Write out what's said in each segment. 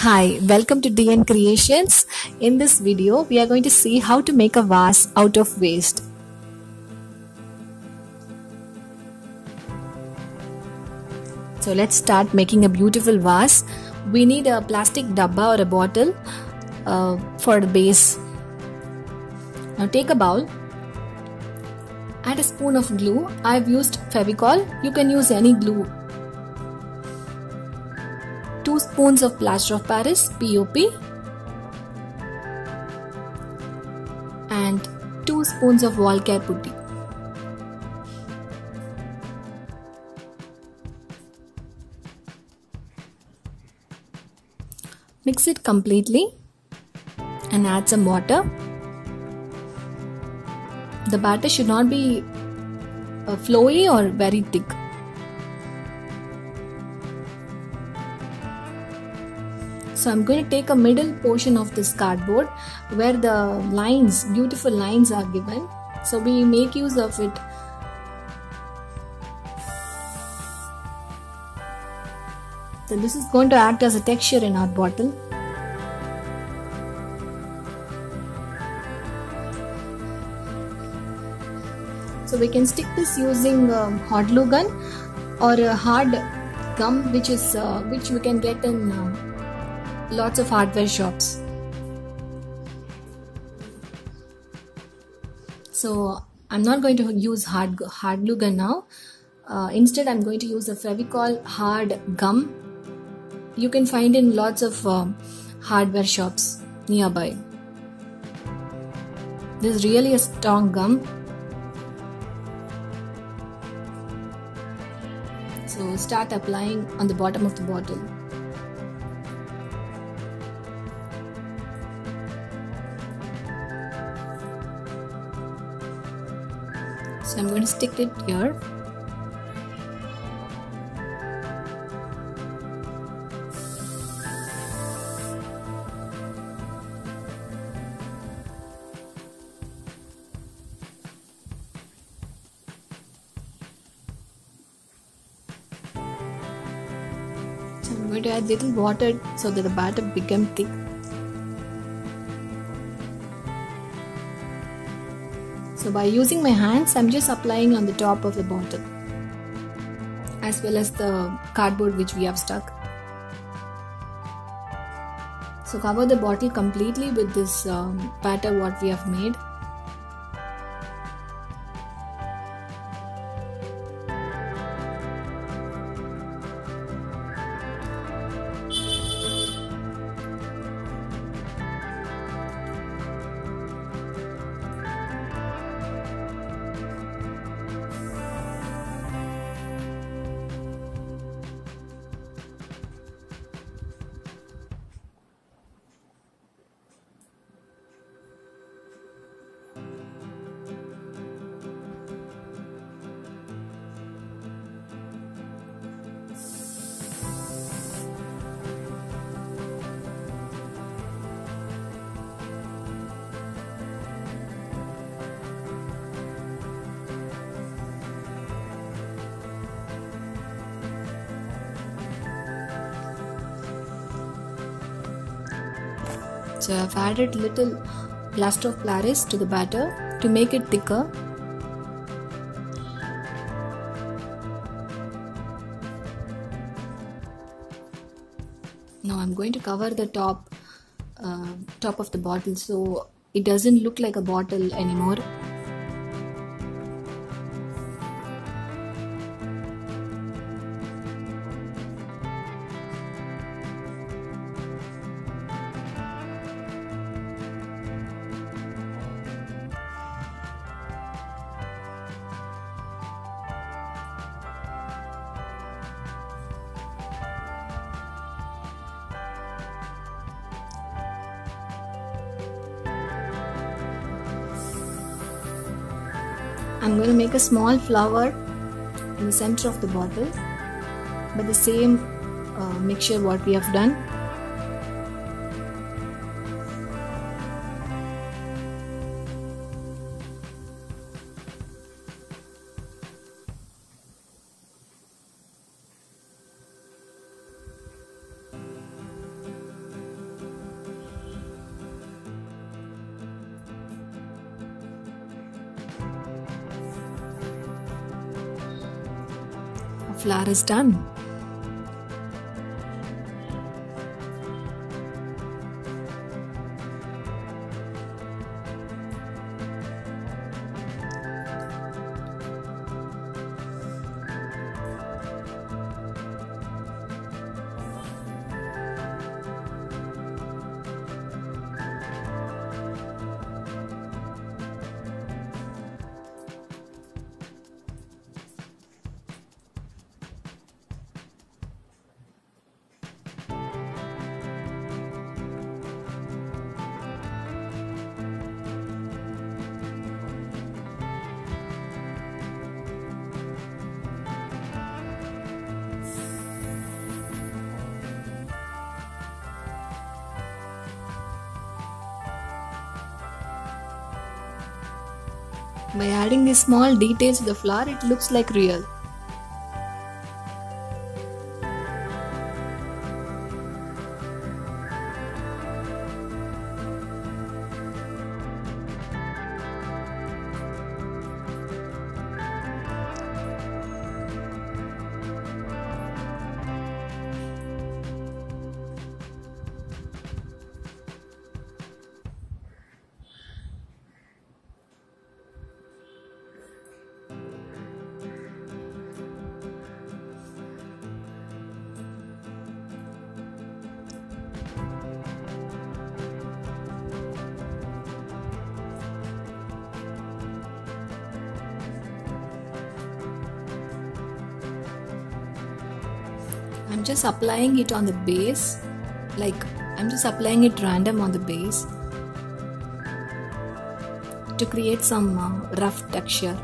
Hi, welcome to DN Creations. In this video, we are going to see how to make a vase out of waste. So let's start making a beautiful vase. We need a plastic dabba or a bottle for the base. Now take a bowl, add a spoon of glue. I've used Fevicol. You can use any glue. 2 spoons of plaster of Paris POP and 2 spoons of wall care putty. Mix it completely and add some water. The batter should not be flowy or very thick. So I'm going to take a middle portion of this cardboard where the lines, beautiful lines are given. So we make use of it. So this is going to act as a texture in our bottle. So we can stick this using hot glue gun or a hard gum, which we can get in lots of hardware shops. So I'm not going to use hard glue gun now. Instead, I'm going to use a Fevicol hard gum. You can find in lots of hardware shops nearby. This is really a strong gum. So start applying on the bottom of the bottle. So I'm going to stick it here. So I'm going to add little water so that the batter becomes thick. So by using my hands, I'm just applying on the top of the bottle as well as the cardboard which we have stuck. So cover the bottle completely with this batter what we have made. So I've added little plaster of Paris to the batter to make it thicker. Now I'm going to cover the top of the bottle so it doesn't look like a bottle anymore. I'm going to make a small flower in the center of the bottle by the same mixture what we have done. flower is done. By adding these small details to the flower, it looks like real. I'm just applying it on the base, I'm just applying it random on the base to create some rough texture.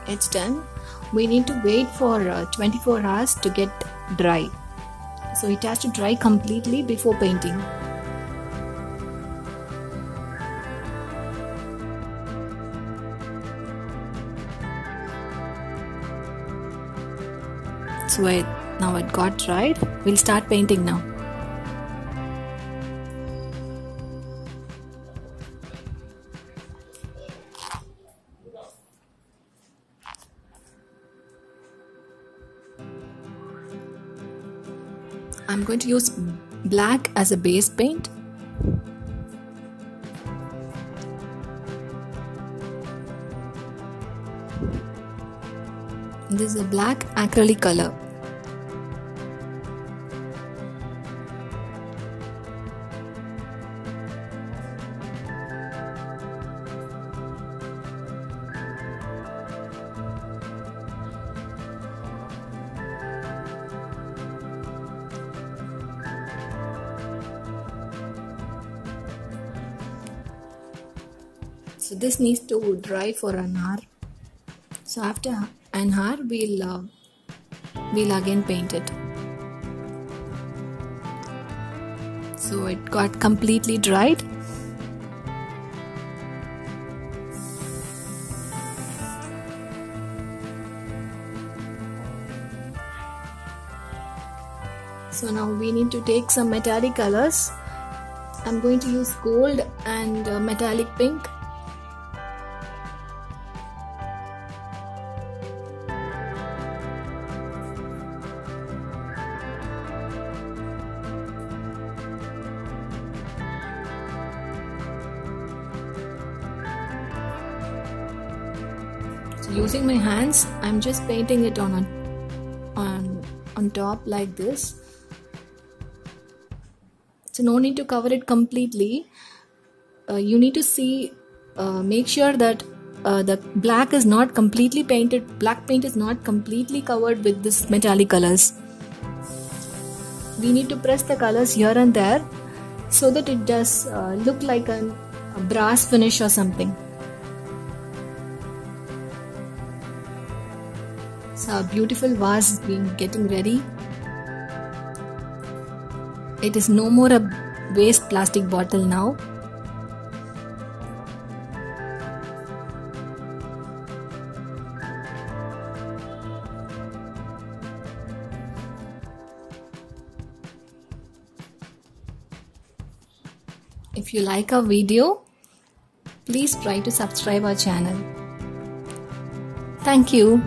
It's done. We need to wait for 24 hours to get dry. So it has to dry completely before painting. So now it got dried. We'll start painting now. I'm going to use black as a base paint. This is a black acrylic color. So this needs to dry for an hour. So after an hour, we'll again paint it. So it got completely dried. So now we need to take some metallic colors. I'm going to use gold and metallic pink. So using my hands, I'm just painting it on top like this. So no need to cover it completely. You need to see, make sure that the black is not completely painted. Black paint is not completely covered with this metallic colors. We need to press the colors here and there so that it does look like a brass finish or something. So our beautiful vase is getting ready. It is no more a waste plastic bottle now. If you like our video, please try to subscribe our channel. Thank you.